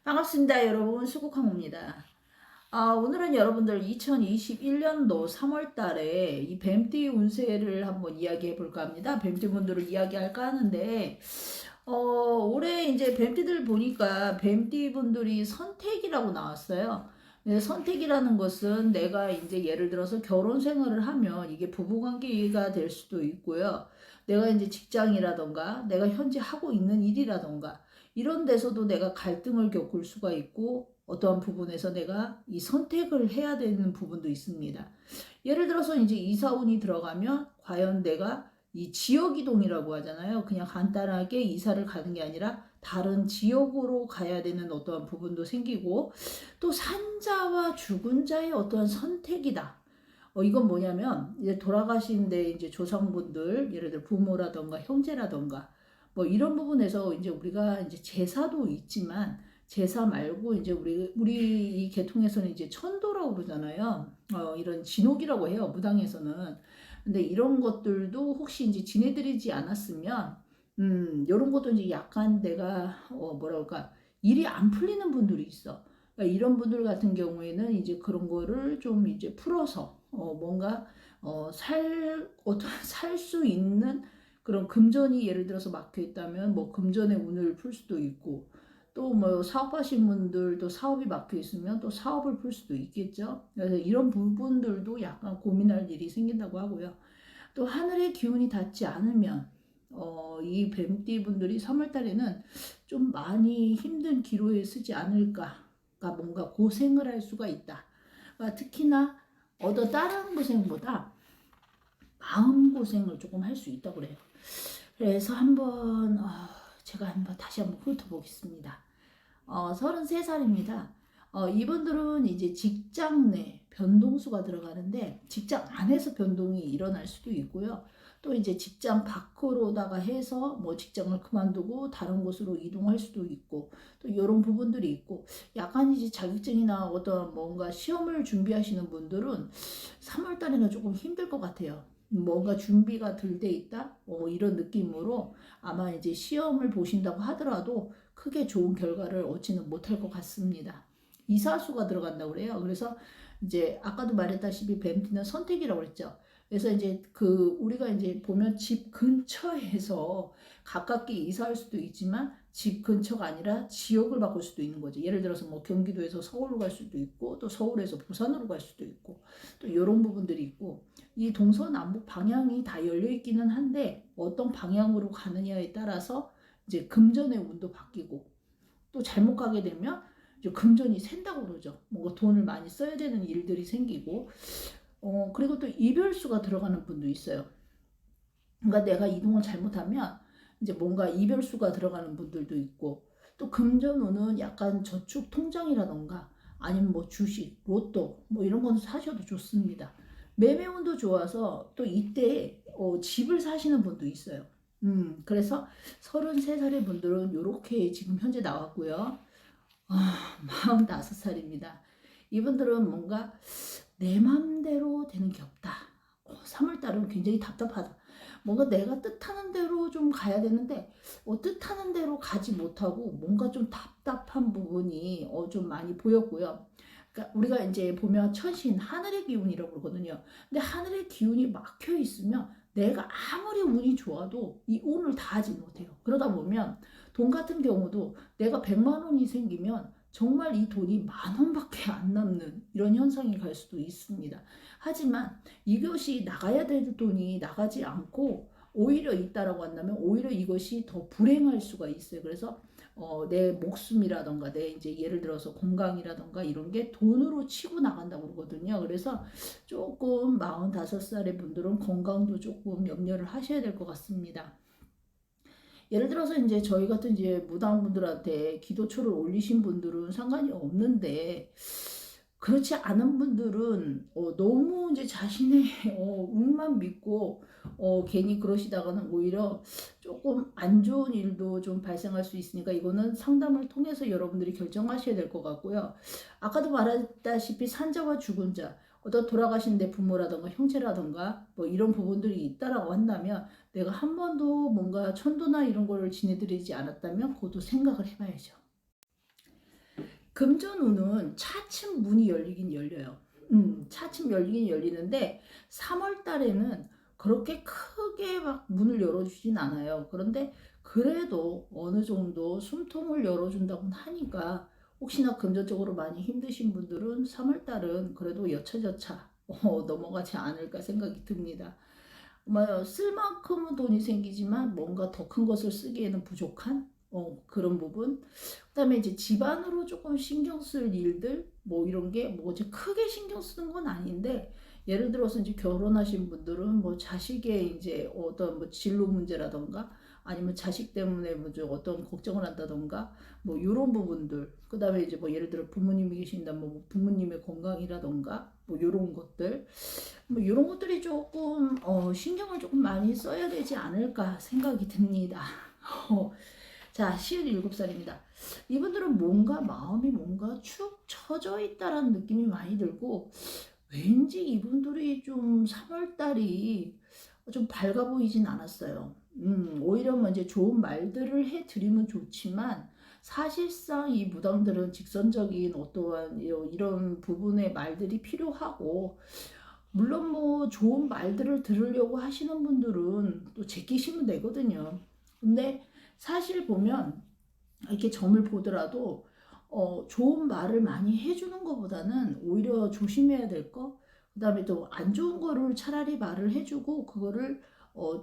반갑습니다, 여러분. 수국항입니다. 오늘은 여러분들 2021년도 3월 달에 이 뱀띠 운세를 한번 이야기해 볼까 합니다. 뱀띠 분들을 이야기할까 하는데, 올해 이제 뱀띠들 보니까 뱀띠 분들이 선택이라고 나왔어요. 네, 선택이라는 것은 내가 이제 예를 들어서 결혼 생활을 하면 이게 부부관계가 될 수도 있고요. 내가 이제 직장이라던가 내가 현재 하고 있는 일이라던가 이런 데서도 내가 갈등을 겪을 수가 있고 어떠한 부분에서 내가 이 선택을 해야 되는 부분도 있습니다. 예를 들어서 이제 이사운이 들어가면 과연 내가 이 지역 이동이라고 하잖아요. 그냥 간단하게 이사를 가는 게 아니라 다른 지역으로 가야 되는 어떠한 부분도 생기고 또 산자와 죽은 자의 어떠한 선택이다. 이건 뭐냐면 이제 돌아가신데 이제 조상분들 예를 들어 부모라던가 형제라던가 뭐 이런 부분에서 이제 우리가 이제 제사도 있지만 제사 말고 이제 우리 이 계통에서는 이제 천도라고 그러잖아요. 이런 진옥이라고 해요. 무당에서는. 근데 이런 것들도 혹시 이제 지내드리지 않았으면 이런 것도 이제 약간 내가 뭐랄까 일이 안 풀리는 분들이 있어. 그러니까 이런 분들 같은 경우에는 이제 그런 거를 좀 이제 풀어서 뭔가 어떤 살 수 있는 그런 금전이 예를 들어서 막혀 있다면 뭐 금전의 운을 풀 수도 있고 또 뭐 사업하신 분들도 사업이 막혀 있으면 또 사업을 풀 수도 있겠죠. 그래서 이런 부분들도 약간 고민할 일이 생긴다고 하고요. 또 하늘의 기운이 닿지 않으면 이 뱀띠 분들이 3월 달에는 좀 많이 힘든 기로에 쓰지 않을까. 그러니까 뭔가 고생을 할 수가 있다. 그러니까 특히나 다른 고생보다 마음 고생을 조금 할 수 있다고 그래요. 그래서 제가 다시 한번 훑어보겠습니다. 33살입니다. 이분들은 이제 직장 내 변동수가 들어가는데 직장 안에서 변동이 일어날 수도 있고요. 또 이제 직장 밖으로다가 해서 뭐 직장을 그만두고 다른 곳으로 이동할 수도 있고 또 이런 부분들이 있고 약간 이제 자격증이나 어떤 뭔가 시험을 준비하시는 분들은 3월 달에는 조금 힘들 것 같아요. 뭔가 준비가 덜 돼 있다? 이런 느낌으로 아마 이제 시험을 보신다고 하더라도 크게 좋은 결과를 얻지는 못할 것 같습니다. 이사수가 들어간다고 그래요. 그래서 이제 아까도 말했다시피 뱀띠는 선택이라고 그랬죠. 그래서 이제 우리가 이제 보면 집 근처에서 가깝게 이사할 수도 있지만 집 근처가 아니라 지역을 바꿀 수도 있는 거죠. 예를 들어서 뭐 경기도에서 서울로 갈 수도 있고 또 서울에서 부산으로 갈 수도 있고 또 이런 부분들이 있고 이 동서남북 방향이 다 열려 있기는 한데 어떤 방향으로 가느냐에 따라서 이제 금전의 운도 바뀌고 또 잘못 가게 되면 이제 금전이 샌다고 그러죠. 뭔가 돈을 많이 써야 되는 일들이 생기고 그리고 또 이별수가 들어가는 분도 있어요. 그러니까 내가 이동을 잘못하면 이제 뭔가 이별수가 들어가는 분들도 있고 또 금전운은 약간 저축 통장이라던가 아니면 뭐 주식, 로또 뭐 이런 건 사셔도 좋습니다. 매매운도 좋아서 또 이때 집을 사시는 분도 있어요. 그래서 33살의 분들은 이렇게 지금 현재 나왔고요. 45살입니다. 이분들은 뭔가 내 맘대로 되는 게 없다. 3월달은 굉장히 답답하다. 뭔가 내가 뜻하는 대로 좀 가야 되는데 뜻하는 대로 가지 못하고 뭔가 좀 답답한 부분이 좀 많이 보였고요. 그러니까 우리가 이제 보면 천신 하늘의 기운이라고 그러거든요. 근데 하늘의 기운이 막혀 있으면 내가 아무리 운이 좋아도 이 운을 다 하지 못해요. 그러다 보면 돈 같은 경우도 내가 100만 원이 생기면 정말 이 돈이 10,000원밖에 안 남는 이런 현상이 갈 수도 있습니다. 하지만 이것이 나가야 될 돈이 나가지 않고 오히려 있다라고 한다면 오히려 이것이 더 불행할 수가 있어요. 그래서 내 목숨이라던가 내 이제 예를 들어서 건강이라던가 이런 게 돈으로 치고 나간다고 그러거든요. 그래서 조금 45살의 분들은 건강도 조금 염려를 하셔야 될 것 같습니다. 예를 들어서 이제 저희 같은 이제 무당분들한테 기도초를 올리신 분들은 상관이 없는데 그렇지 않은 분들은 너무 이제 자신의 운만 믿고 괜히 그러시다가는 오히려 조금 안 좋은 일도 좀 발생할 수 있으니까 이거는 상담을 통해서 여러분들이 결정하셔야 될 것 같고요. 아까도 말했다시피 산자와 죽은 자, 돌아가신 내 부모라던가 형제라던가 뭐 이런 부분들이 있다라고 한다면 내가 한 번도 뭔가 천도나 이런 거를 지내드리지 않았다면 그것도 생각을 해봐야죠. 금전운은 차츰 문이 열리긴 열려요. 차츰 열리긴 열리는데 3월 달에는 그렇게 크게 막 문을 열어주진 않아요. 그런데 그래도 어느 정도 숨통을 열어준다고 하니까 혹시나 금전적으로 많이 힘드신 분들은 3월 달은 그래도 여차저차 넘어가지 않을까 생각이 듭니다. 뭐 쓸 만큼은 돈이 생기지만 뭔가 더 큰 것을 쓰기에는 부족한 그런 부분. 그다음에 이제 집안으로 조금 신경 쓸 일들 뭐 이런 게 뭐 이제 크게 신경 쓰는 건 아닌데 예를 들어서 이제 결혼하신 분들은 뭐 자식의 이제 어떤 뭐 진로 문제라던가 아니면 자식 때문에 뭐 좀 어떤 걱정을 한다던가 뭐 이런 부분들. 그다음에 이제 뭐 예를 들어 부모님이 계신다면 뭐 부모님의 건강이라던가 뭐 이런 것들 뭐 이런 것들이 조금 신경을 조금 많이 써야 되지 않을까 생각이 듭니다. 자, 57살입니다. 이분들은 뭔가 마음이 뭔가 축 처져 있다라는 느낌이 많이 들고 왠지 이분들이 좀 3월달이 좀 밝아 보이진 않았어요. 오히려 뭐 이제 좋은 말들을 해드리면 좋지만 사실상 이 무당들은 직선적인 어떠한 이런 부분의 말들이 필요하고 물론 뭐 좋은 말들을 들으려고 하시는 분들은 또 제끼시면 되거든요. 근데 사실 보면 이렇게 점을 보더라도 좋은 말을 많이 해주는 것보다는 오히려 조심해야 될 거, 그 다음에 또 안 좋은 거를 차라리 말을 해주고 그거를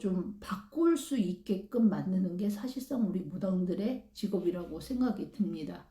좀 바꿀 수 있게끔 만드는 게 사실상 우리 무당들의 직업이라고 생각이 듭니다.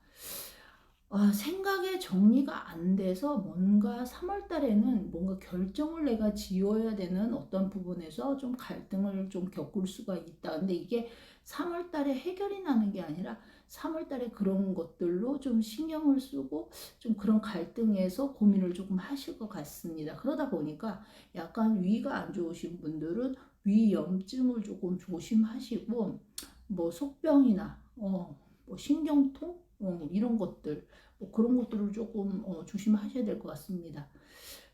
생각의 정리가 안 돼서 뭔가 3월 달에는 뭔가 결정을 내가 지어야 되는 어떤 부분에서 좀 갈등을 좀 겪을 수가 있다. 근데 이게 3월 달에 해결이 나는 게 아니라 3월 달에 그런 것들로 좀 신경을 쓰고 좀 그런 갈등에서 고민을 조금 하실 것 같습니다. 그러다 보니까 약간 위가 안 좋으신 분들은 위염증을 조금 조심하시고 뭐 속병이나 뭐 신경통 이런 것들 뭐 그런 것들을 조금 조심하셔야 될 것 같습니다.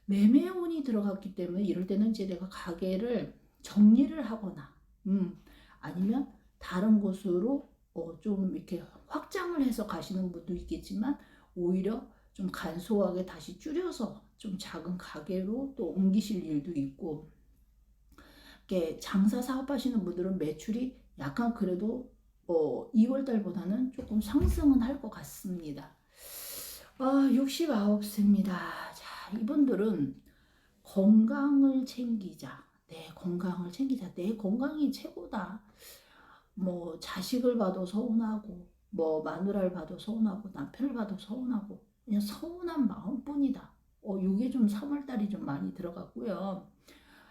매매운이 들어갔기 때문에 이럴 때는 이제 내가 가게를 정리를 하거나 아니면 다른 곳으로 좀 이렇게 확장을 해서 가시는 분도 있겠지만 오히려 좀 간소하게 다시 줄여서 좀 작은 가게로 또 옮기실 일도 있고 이렇게 장사 사업하시는 분들은 매출이 약간 그래도 2월 달보다는 조금 상승은 할 것 같습니다. 69세입니다. 자, 이분들은 건강을 챙기자. 내 건강을 챙기자. 내 건강이 최고다. 뭐 자식을 봐도 서운하고 뭐 마누라를 봐도 서운하고 남편을 봐도 서운하고 그냥 서운한 마음뿐이다. 요게 좀 3월달이 좀 많이 들어갔고요.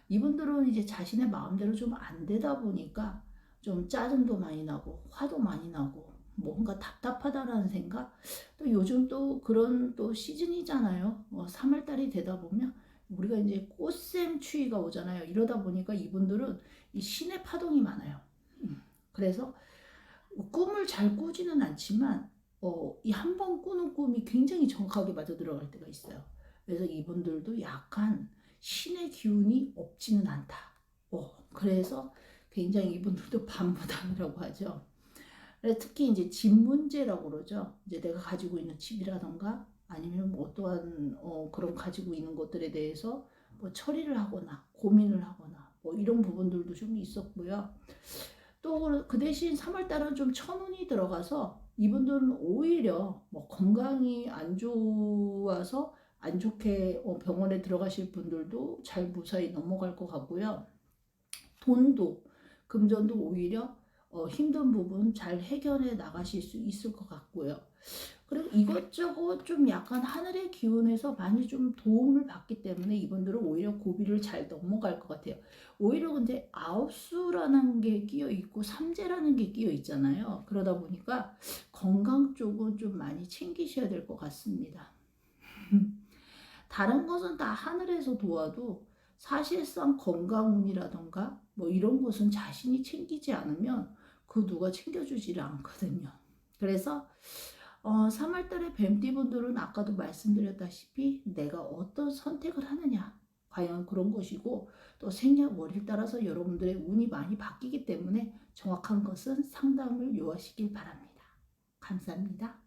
이분들은 이제 자신의 마음대로 좀 안 되다 보니까 좀 짜증도 많이 나고 화도 많이 나고 뭔가 답답하다라는 생각. 또 요즘 또 그런 또 시즌이잖아요. 3월달이 되다 보면 우리가 이제 꽃샘 추위가 오잖아요. 이러다 보니까 이분들은 이 신의 파동이 많아요. 그래서 꿈을 잘 꾸지는 않지만 이 한 번 꾸는 꿈이 굉장히 정확하게 맞아 들어갈 때가 있어요. 그래서 이분들도 약간 신의 기운이 없지는 않다. 그래서 굉장히 이분들도 반무당이라고 하죠. 특히 이제 집 문제라고 그러죠. 이제 내가 가지고 있는 집이라던가 아니면 뭐 어떠한 그런 가지고 있는 것들에 대해서 뭐 처리를 하거나 고민을 하거나 뭐 이런 부분들도 좀 있었고요. 또 그 대신 3월달은 좀 천운이 들어가서 이분들은 오히려 뭐 건강이 안 좋아서 안 좋게 병원에 들어가실 분들도 잘 무사히 넘어갈 것 같고요. 돈도 금전도 오히려 힘든 부분 잘 해결해 나가실 수 있을 것 같고요. 그리고 이것저것 좀 약간 하늘의 기운에서 많이 좀 도움을 받기 때문에 이분들은 오히려 고비를 잘 넘어갈 것 같아요. 오히려 근데 아홉수라는 게 끼어 있고 삼재라는 게 끼어 있잖아요. 그러다 보니까 건강 쪽은 좀 많이 챙기셔야 될 것 같습니다. 다른 것은 다 하늘에서 도와도 사실상 건강운이라던가 뭐 이런 것은 자신이 챙기지 않으면 그 누가 챙겨주지를 않거든요. 그래서 3월달에 뱀띠분들은 아까도 말씀드렸다시피 내가 어떤 선택을 하느냐 과연 그런 것이고 또 생년월일 따라서 여러분들의 운이 많이 바뀌기 때문에 정확한 것은 상담을 요하시길 바랍니다. 감사합니다.